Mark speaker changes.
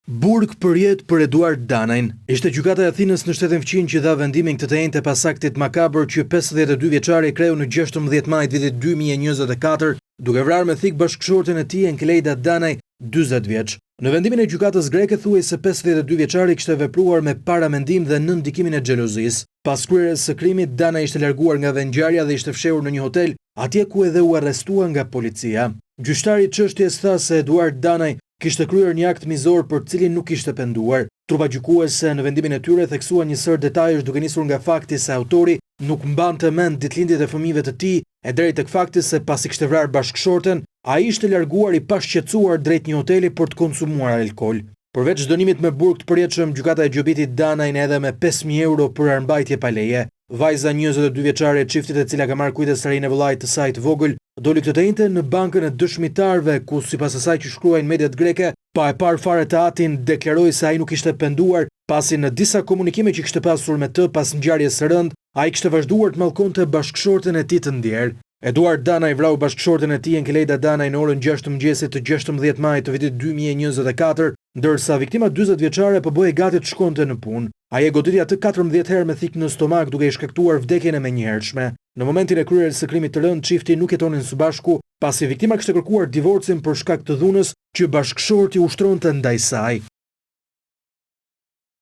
Speaker 1: Burg për jetë për Eduard Danajn. Ishte gjykata e Athinës në shtetin fqin që dha vendimin këtë të njëjtë pas aktit makabër që 52 vjeçari kreu në 16 maj vitit 2024, duke vrarë me thik bashkëshorten e tij Enkelejda Danaj, 40 vjeç. Në vendimin e gjykatës greke thuaj se 52 vjeçari kishte vepruar me paramendim dhe nën ndikimin e xhelozisë. Pas kryerjes së krimit, Danaj ishte larguar nga vendngjarja dhe ishte fshehur në një hotel, atje ku edhe u arrestua nga policia. Gjyqtari i çështjes tha se Eduard Danaj kishte kryer një akt mizor për cilin nuk ishte penduar. Trupa gjykuese në vendimin e tyre theksuan një sër detajesh duke nisur nga fakti se autori nuk mbante mend ditëlindjet e fëmijëve të tij e deri tek fakti se pasi kishte vrarë bashkëshorten, ai ishte larguar i pashqetësuar drejt një hoteli për të konsumuar alkool. Përveç dënimit me burg të përjetshëm, gjykata e Gjobitit Danajin edhe me 5.000 euro për armbajtje pa leje. Vajza 22 vjeçare e çiftit e cila ka marrë kujdes së rinë e vëllait të saj të vogël, doli këtë të njëjtën në bankën e dëshmitarëve ku sipas asaj që shkruajnë mediat greke, pa e parë fare të atin, deklaroi se ai nuk ishte penduar, pasi në disa komunikime që kishte pasur me të pas ngjarjes së rënd, ai kishte vazhduar të mallkonte bashkëshorten e tij të ndjer. Eduard Danaj vrau bashkëshorten e tij Enkelejda Danaj në orën 6 të mëngjesit të 16 maj të vitit 2024, ndërsa viktima 40 vjeçare po bëhej gati të shkonte në punë. Ai e goditi atë 14 herë me thik në stomak duke i shkaktuar vdekjen e menjëhershme. Në momentin e kryerjes së krimit të rënd, çifti nuk jetonin së bashku, pasi viktima kishte kërkuar divorcin për shkak të dhunës që bashkëshorti ushtronte ndaj saj.